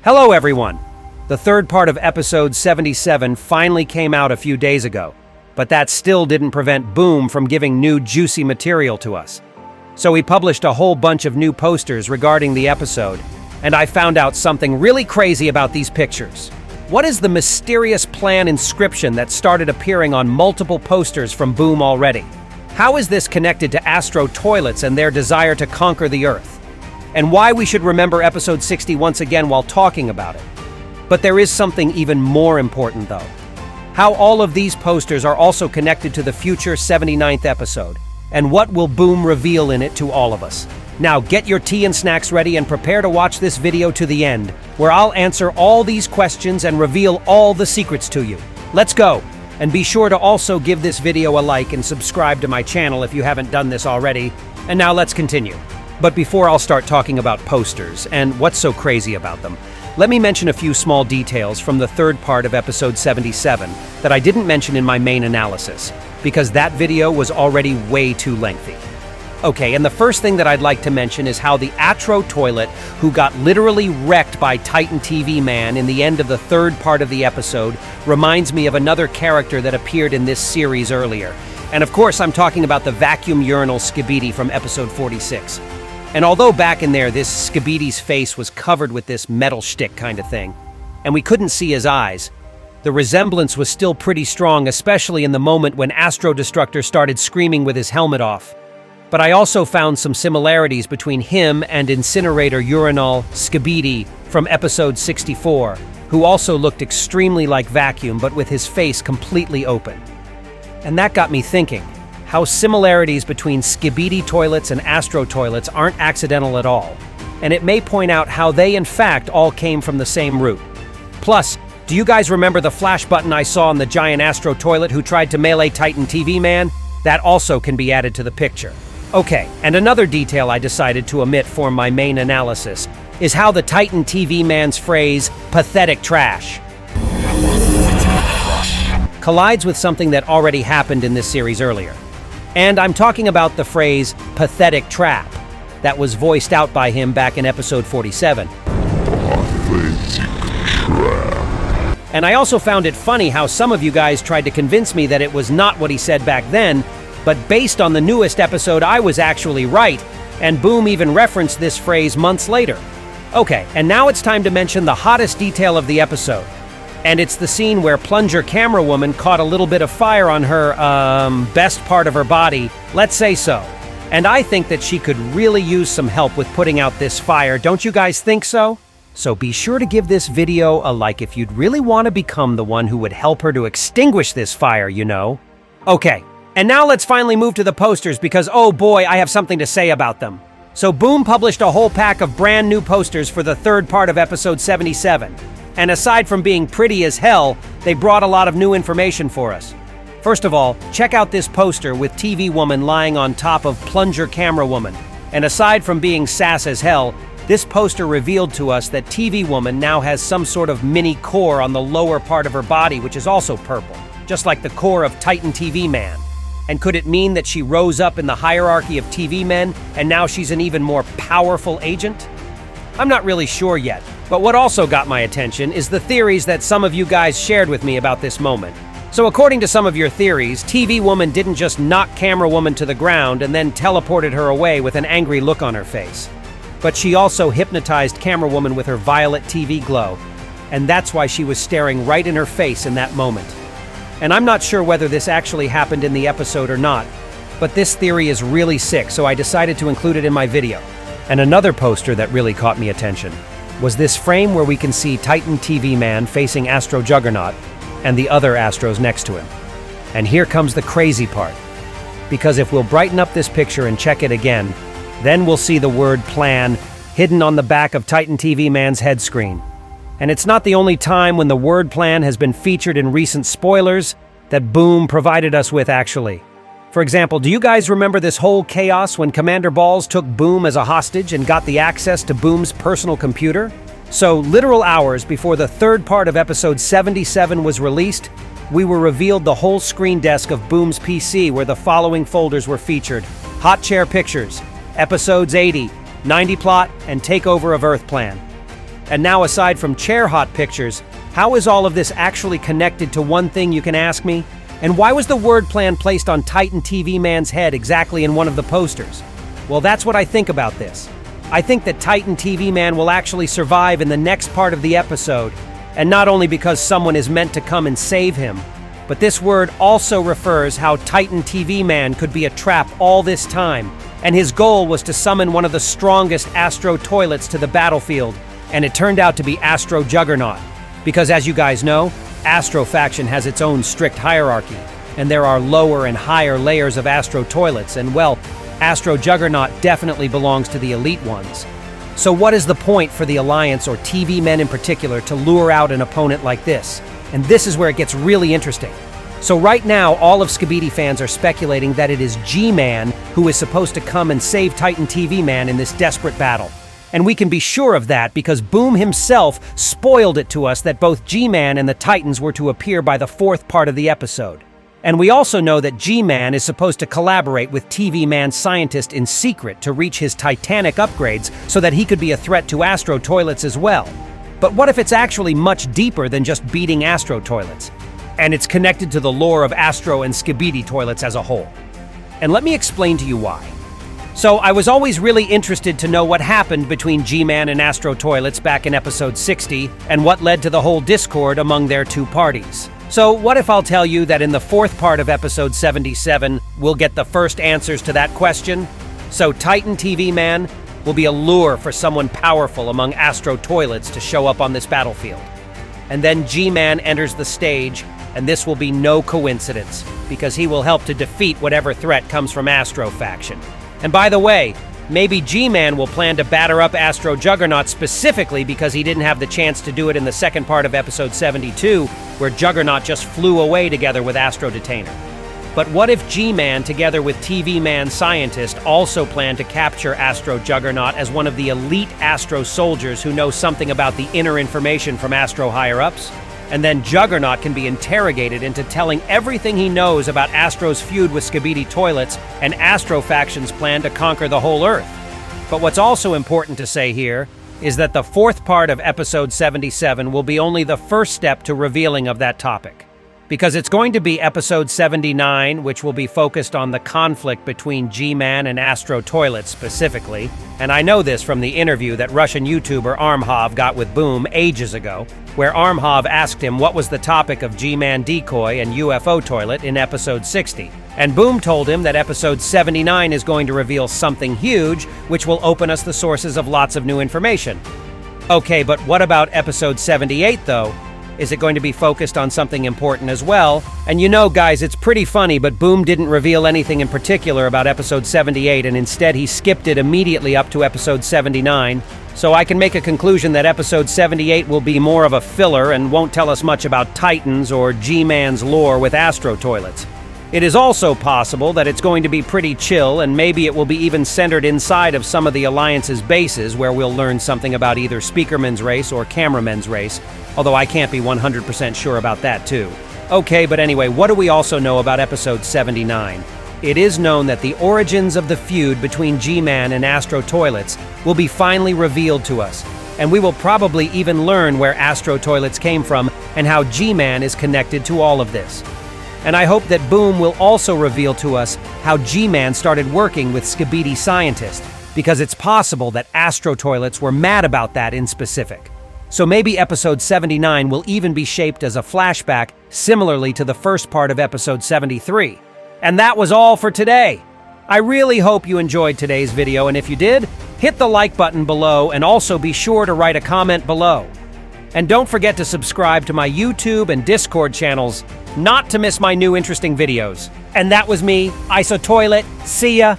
Hello everyone! The third part of episode 77 finally came out a few days ago, but that still didn't prevent Boom from giving new juicy material to us. So he published a whole bunch of new posters regarding the episode, and I found out something really crazy about these pictures. What is the mysterious plan inscription that started appearing on multiple posters from Boom already? How is this connected to ISOTOILETs and their desire to conquer the Earth? And why we should remember episode 60 once again while talking about it. But there is something even more important though. How all of these posters are also connected to the future 79th episode, and what will Boom reveal in it to all of us. Now get your tea and snacks ready and prepare to watch this video to the end, where I'll answer all these questions and reveal all the secrets to you. Let's go! And be sure to also give this video a like and subscribe to my channel if you haven't done this already. And now let's continue. But before I'll start talking about posters and what's so crazy about them, let me mention a few small details from the third part of episode 77 that I didn't mention in my main analysis, because that video was already way too lengthy. Okay, and the first thing that I'd like to mention is how the ISOTOILET, who got literally wrecked by Titan TV Man in the end of the third part of the episode, reminds me of another character that appeared in this series earlier. And of course, I'm talking about the vacuum urinal SKIBIDI from episode 46. And although back in there, this SKIBIDI's face was covered with this metal shtick kind of thing, and we couldn't see his eyes, the resemblance was still pretty strong, especially in the moment when Astro Destructor started screaming with his helmet off. But I also found some similarities between him and Incinerator Urinal SKIBIDI from episode 64, who also looked extremely like Vacuum but with his face completely open. And that got me thinking, how similarities between SKIBIDI toilets and ISOTOILETs aren't accidental at all, and it may point out how they in fact all came from the same root. Plus, do you guys remember the flash button I saw on the giant ISOTOILET who tried to melee Titan TV Man? That also can be added to the picture. Okay, and another detail I decided to omit for my main analysis is how the Titan TV Man's phrase, "pathetic trash," collides with something that already happened in this series earlier. And I'm talking about the phrase, "pathetic trap," that was voiced out by him back in episode 47. Pathetic trap. And I also found it funny how some of you guys tried to convince me that it was not what he said back then, but based on the newest episode, I was actually right, and Boom even referenced this phrase months later. Okay, and now it's time to mention the hottest detail of the episode. And it's the scene where Plunger Camera Woman caught a little bit of fire on her, best part of her body, let's say so. And I think that she could really use some help with putting out this fire, don't you guys think so? So be sure to give this video a like if you'd really want to become the one who would help her to extinguish this fire, you know? Okay, and now let's finally move to the posters because, oh boy, I have something to say about them. So Boom published a whole pack of brand new posters for the third part of episode 77. And aside from being pretty as hell, they brought a lot of new information for us. First of all, check out this poster with TV Woman lying on top of Plunger Camera Woman. And aside from being sass as hell, this poster revealed to us that TV Woman now has some sort of mini core on the lower part of her body, which is also purple, just like the core of Titan TV Man. And could it mean that she rose up in the hierarchy of TV men, and now she's an even more powerful agent? I'm not really sure yet, but what also got my attention is the theories that some of you guys shared with me about this moment. So according to some of your theories, TV Woman didn't just knock Camera Woman to the ground and then teleported her away with an angry look on her face. But she also hypnotized Camera Woman with her violet TV glow, and that's why she was staring right in her face in that moment. And I'm not sure whether this actually happened in the episode or not, but this theory is really sick, so I decided to include it in my video. And another poster that really caught me attention was this frame where we can see Titan TV Man facing Astro Juggernaut and the other Astros next to him. And here comes the crazy part, because if we'll brighten up this picture and check it again, then we'll see the word plan hidden on the back of Titan TV Man's head screen. And it's not the only time when the word plan has been featured in recent spoilers that Boom provided us with actually. For example, do you guys remember this whole chaos when Commander Balls took Boom as a hostage and got the access to Boom's personal computer? So, literal hours before the third part of episode 77 was released, we were revealed the whole screen desk of Boom's PC where the following folders were featured: Hot Chair Pictures, Episodes 80, 90 Plot, and Takeover of Earth Plan. And now, aside from chair hot pictures, how is all of this actually connected to one thing, you can ask me? And why was the word plan placed on Titan TV Man's head exactly in one of the posters? Well, that's what I think about this. I think that Titan TV Man will actually survive in the next part of the episode, and not only because someone is meant to come and save him, but this word also refers how Titan TV Man could be a trap all this time, and his goal was to summon one of the strongest Astro Toilets to the battlefield, and it turned out to be Astro Juggernaut. Because as you guys know, Astro Faction has its own strict hierarchy, and there are lower and higher layers of Astro Toilets, and well, Astro Juggernaut definitely belongs to the elite ones. So what is the point for the Alliance, or TV Men in particular, to lure out an opponent like this? And this is where it gets really interesting. So right now, all of SKIBIDI fans are speculating that it is G-Man who is supposed to come and save Titan TV Man in this desperate battle. And we can be sure of that because Boom himself spoiled it to us that both G-Man and the Titans were to appear by the fourth part of the episode. And we also know that G-Man is supposed to collaborate with TV Man Scientist in secret to reach his Titanic upgrades so that he could be a threat to Astro Toilets as well. But what if it's actually much deeper than just beating Astro Toilets? And it's connected to the lore of Astro and SKIBIDI Toilets as a whole. And let me explain to you why. So I was always really interested to know what happened between G-Man and Astro Toilets back in episode 60, and what led to the whole discord among their two parties. So what if I'll tell you that in the fourth part of episode 77, we'll get the first answers to that question? So Titan TV Man will be a lure for someone powerful among Astro Toilets to show up on this battlefield. And then G-Man enters the stage, and this will be no coincidence, because he will help to defeat whatever threat comes from Astro Faction. And by the way, maybe G-Man will plan to batter up Astro Juggernaut specifically because he didn't have the chance to do it in the second part of episode 72, where Juggernaut just flew away together with Astro Detainer. But what if G-Man, together with TV Man Scientist, also plan to capture Astro Juggernaut as one of the elite Astro soldiers who know something about the inner information from Astro higher-ups? And then Juggernaut can be interrogated into telling everything he knows about Astro's feud with SKIBIDI Toilets and Astro Faction's plan to conquer the whole Earth. But what's also important to say here is that the fourth part of episode 77 will be only the first step to revealing of that topic. Because it's going to be episode 79, which will be focused on the conflict between G-Man and Astro Toilet specifically, and I know this from the interview that Russian YouTuber Armhov got with Boom ages ago, where Armhov asked him what was the topic of G-Man Decoy and UFO Toilet in episode 60. And Boom told him that episode 79 is going to reveal something huge, which will open us the sources of lots of new information. Okay, but what about episode 78 though? Is it going to be focused on something important as well? And you know, guys, it's pretty funny, but Boom didn't reveal anything in particular about episode 78, and instead he skipped it immediately up to episode 79. So I can make a conclusion that episode 78 will be more of a filler and won't tell us much about Titans or G-Man's lore with Astro Toilets. It is also possible that it's going to be pretty chill, and maybe it will be even centered inside of some of the Alliance's bases, where we'll learn something about either Speakerman's race or Cameramen's race, although I can't be 100% sure about that too. Okay, but anyway, what do we also know about episode 79? It is known that the origins of the feud between G-Man and Astro Toilets will be finally revealed to us, and we will probably even learn where Astro Toilets came from and how G-Man is connected to all of this. And I hope that Boom will also reveal to us how G-Man started working with SKIBIDI Scientist, because it's possible that Astro Toilets were mad about that in specific. So maybe episode 79 will even be shaped as a flashback, similarly to the first part of episode 73. And that was all for today. I really hope you enjoyed today's video, and if you did, hit the like button below, and also be sure to write a comment below. And don't forget to subscribe to my YouTube and Discord channels, not to miss my new interesting videos. And that was me, ISOTOILET. See ya!